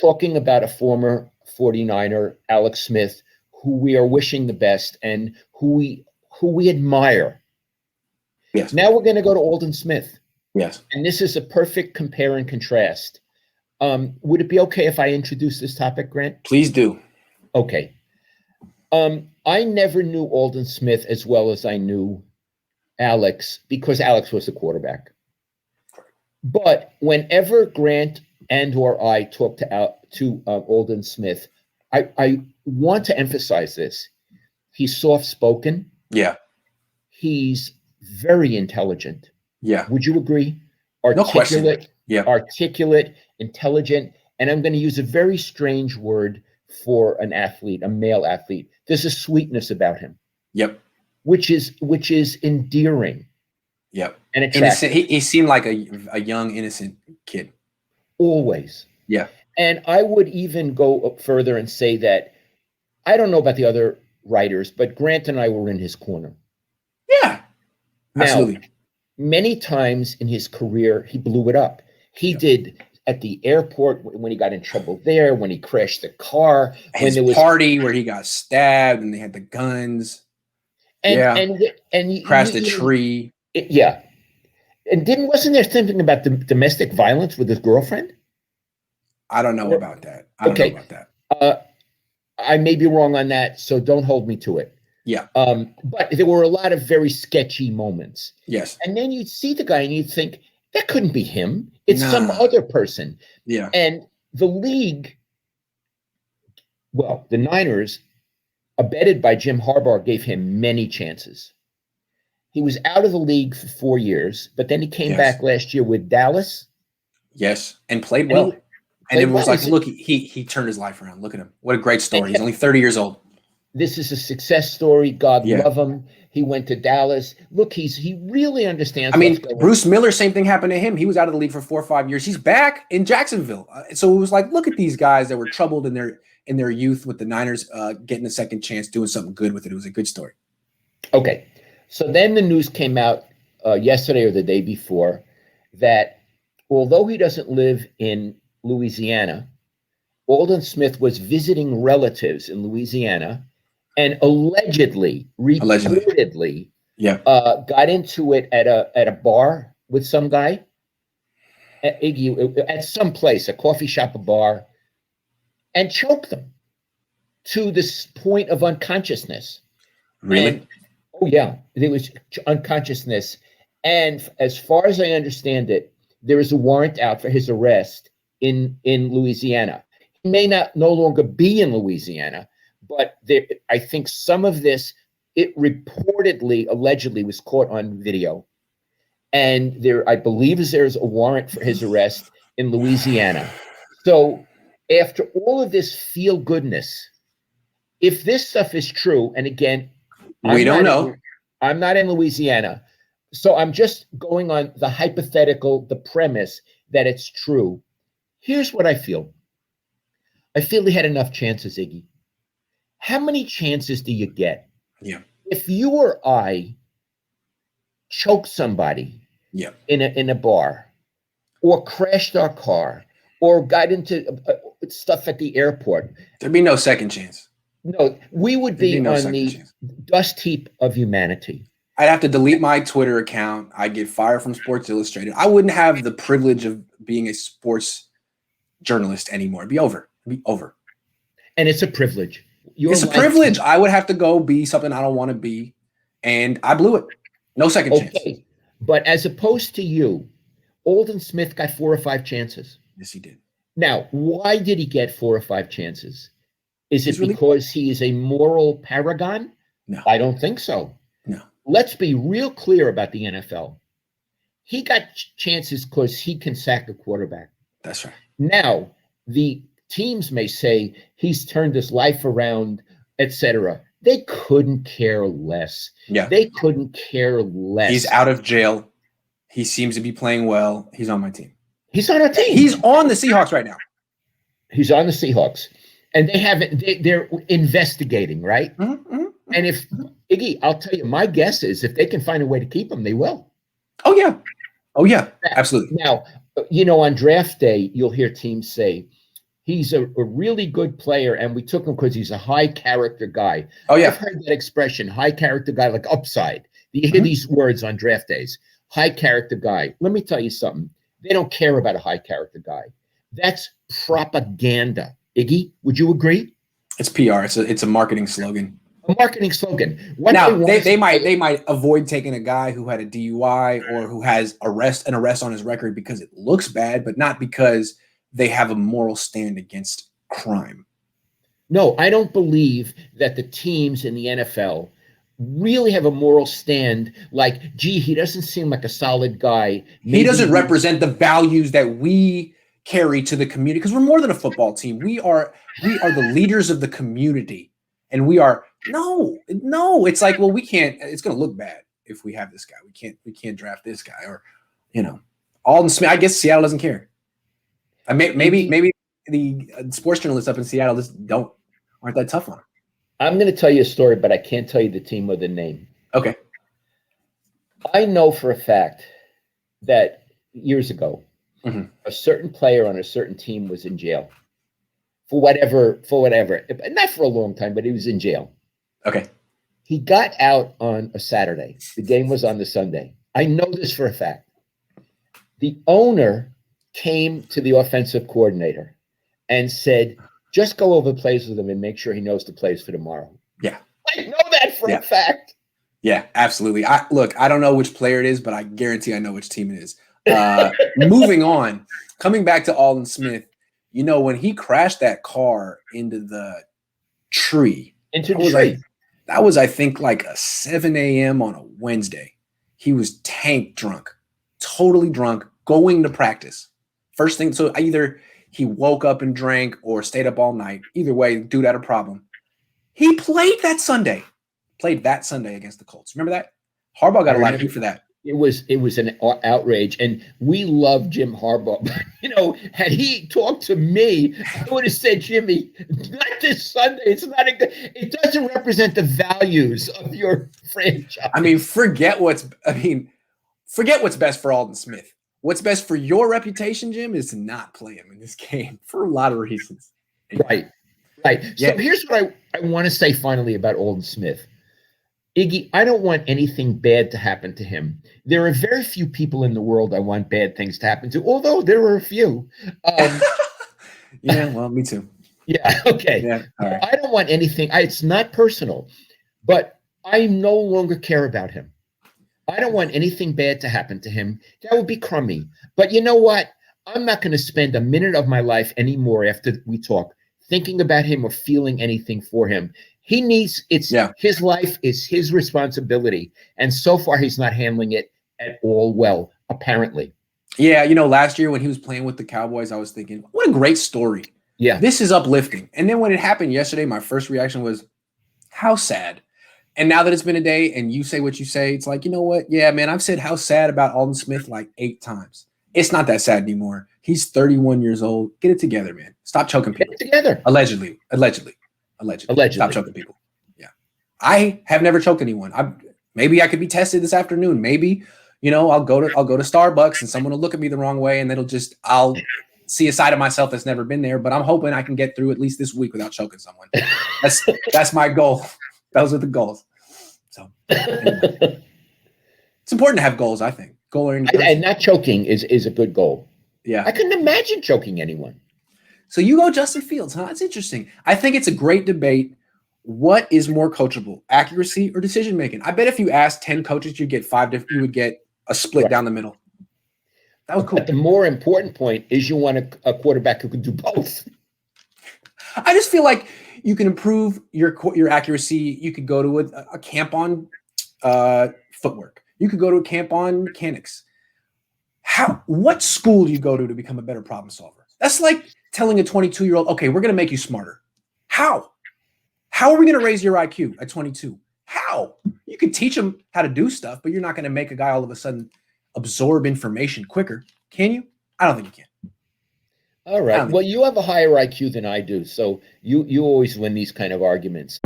talking about a former 49er, Alex Smith, who we are wishing the best and who we admire. Yes. Now we're going to go to Aldon Smith. Yes. And this is a perfect compare and contrast. Would it be okay if I introduce this topic, Grant? Please do. Okay. I never knew Aldon Smith as well as I knew Alex because Alex was the quarterback. But whenever Grant and or I talk to Aldon Smith, I want to emphasize this. He's soft-spoken. Yeah. He's very intelligent. Yeah. Would you agree? No question. Yeah. Articulate, intelligent, and I'm going to use a very strange word for an athlete, a male athlete. There's a sweetness about him. Yep. Which is endearing. Yep. And attractive. He seemed like a young, innocent kid. Always. Yeah. And I would even go up further and say that I don't know about the other writers, but Grant and I were in his corner. Yeah. Absolutely. Now, many times in his career, he blew it up. He did at the airport when he got in trouble there, when he crashed the car, his when there was party where he got stabbed and they had the guns. And crashed a tree. Yeah. And wasn't there something about the domestic violence with his girlfriend? I don't know about that. I don't know about that. I may be wrong on that, so don't hold me to it. Yeah. But there were a lot of very sketchy moments. Yes. And then you'd see the guy and you'd think, that couldn't be him. It's some other person. Yeah. And the league, well, the Niners, abetted by Jim Harbaugh, gave him many chances. He was out of the league for 4 years, but then he came back last year with Dallas. Yes, and played well. And it was like, look, he turned his life around. Look at him. What a great story. He's only 30 years old. This is a success story. God love him. He went to Dallas. Look, he really understands. I mean, Bruce Miller, same thing happened to him. He was out of the league for 4 or 5 years. He's back in Jacksonville. So it was like, look at these guys that were troubled in their youth with the Niners getting a second chance, doing something good with it. It was a good story. Okay. So then the news came out yesterday or the day before that although he doesn't live in Louisiana, Aldon Smith was visiting relatives in Louisiana and reportedly, got into it at a bar with some guy at some place, a coffee shop, a bar, and choked them to this point of unconsciousness. Really? Oh yeah, there was unconsciousness, and as far as I understand it, there is a warrant out for his arrest in Louisiana. He may no longer be in Louisiana, but I think some of this, it reportedly, allegedly, was caught on video, and I believe there's a warrant for his arrest in Louisiana. So after all of this feel goodness, if this stuff is true, and again, we don't know. I'm not in Louisiana. So I'm just going on the hypothetical, the premise that it's true. Here's what I feel. I feel he had enough chances, Iggy. How many chances do you get? Yeah. If you or I choked somebody in a bar or crashed our car or got into stuff at the airport. There'd be no second chance. No, we would be on the dust heap of humanity. I'd have to delete my Twitter account. I'd get fired from Sports Illustrated. I wouldn't have the privilege of being a sports journalist anymore. It'd be over. It'd be over. And it's a privilege. It's a privilege. I would have to go be something I don't want to be. And I blew it. No second chance. But as opposed to you, Aldon Smith got 4 or 5 chances. Yes, he did. Now, why did he get 4 or 5 chances? Is it because he is a moral paragon? No. I don't think so. No. Let's be real clear about the NFL. He got chances because he can sack a quarterback. That's right. Now, the teams may say he's turned his life around, etc. They couldn't care less. Yeah. They couldn't care less. He's out of jail. He seems to be playing well. He's on my team. He's on our team. He's on the Seahawks right now. He's on the Seahawks. And they're investigating, right? Mm-hmm, mm-hmm. And if, Iggy, I'll tell you, my guess is if they can find a way to keep him, they will. Oh, yeah. Oh, yeah. Absolutely. Now, on draft day, you'll hear teams say, He's a really good player, and we took him because he's a high character guy. Oh, yeah. I've heard that expression, high character guy, like upside. You hear these words on draft days, high character guy. Let me tell you something. They don't care about a high character guy. That's propaganda. Iggy, would you agree? It's PR. It's a marketing slogan. A marketing slogan. Now they might avoid taking a guy who had a DUI or who has an arrest on his record because it looks bad, but not because they have a moral stand against crime. No, I don't believe that the teams in the NFL really have a moral stand. Like, gee, he doesn't seem like a solid guy. He doesn't represent the values that we carry to the community, because we're more than a football team. We are the leaders of the community, and we are no. It's like, well, we can't. It's going to look bad if we have this guy. We can't draft this guy, or Aldon Smith. I guess Seattle doesn't care. Maybe the sports journalists up in Seattle just aren't that tough on him. I'm going to tell you a story, but I can't tell you the team or the name. Okay. I know for a fact that years ago, a certain player on a certain team was in jail for whatever, not for a long time, but he was in jail. Okay. He got out on a Saturday. The game was on the Sunday. I know this for a fact. The owner came to the offensive coordinator and said, just go over the plays with him and make sure he knows the plays for tomorrow. Yeah. I know that for a fact. Yeah, absolutely. I don't know which player it is, but I guarantee I know which team it is. Moving on, coming back to Aldon Smith, when he crashed that car into the tree. That was, I think, like a 7 a.m. on a Wednesday. He was tank drunk, totally drunk, going to practice. First thing, so either he woke up and drank or stayed up all night. Either way, dude had a problem. He played that Sunday against the Colts. Remember that? Harbaugh got a lot of heat for that. It was an outrage, and we love Jim Harbaugh. Had he talked to me, I would have said, Jimmy, not this Sunday. It's not it doesn't represent the values of your franchise. Forget what's best for Aldon Smith. What's best for your reputation, Jim, is to not play him in this game for a lot of reasons. Right. So here's what I want to say finally about Aldon Smith. Iggy, I don't want anything bad to happen to him. There are very few people in the world I want bad things to happen to, although there are a few. Yeah, well, me too. Yeah, okay. Yeah, all right. I don't want anything. It's not personal, but I no longer care about him. I don't want anything bad to happen to him. That would be crummy. But you know what? I'm not going to spend a minute of my life anymore after we talk thinking about him or feeling anything for him. His life is his responsibility. And so far, he's not handling it at all well, apparently. Yeah, last year when he was playing with the Cowboys, I was thinking, what a great story. Yeah. This is uplifting. And then when it happened yesterday, my first reaction was, how sad. And now that it's been a day and you say what you say, it's like, you know what? Yeah, man, I've said how sad about Aldon Smith like 8 times. It's not that sad anymore. He's 31 years old. Get it together, man. Stop choking people. Get it together. Allegedly. Stop choking people. Yeah. I have never choked anyone. Maybe I could be tested this afternoon. Maybe, I'll go to Starbucks and someone will look at me the wrong way and I'll see a side of myself that's never been there, but I'm hoping I can get through at least this week without choking someone. That's my goal. Those are the goals. So anyway. It's important to have goals, I think. And not choking is a good goal. Yeah. I couldn't imagine choking anyone. So you go Justin Fields, huh? That's interesting. I think it's a great debate. What is more coachable, accuracy or decision making? I bet if you asked 10 coaches, you would get a split down the middle. That was cool. But the more important point is you want a quarterback who can do both. I just feel like you can improve your accuracy. You could go to a camp on footwork. You could go to a camp on mechanics. What school do you go to become a better problem solver? That's like telling a 22-year-old, okay, we're going to make you smarter. How are we going to raise your IQ at 22? How? You can teach them how to do stuff, but you're not going to make a guy all of a sudden absorb information quicker. Can you? I don't think you can. All right. Well, you have a higher IQ than I do, so you always win these kind of arguments.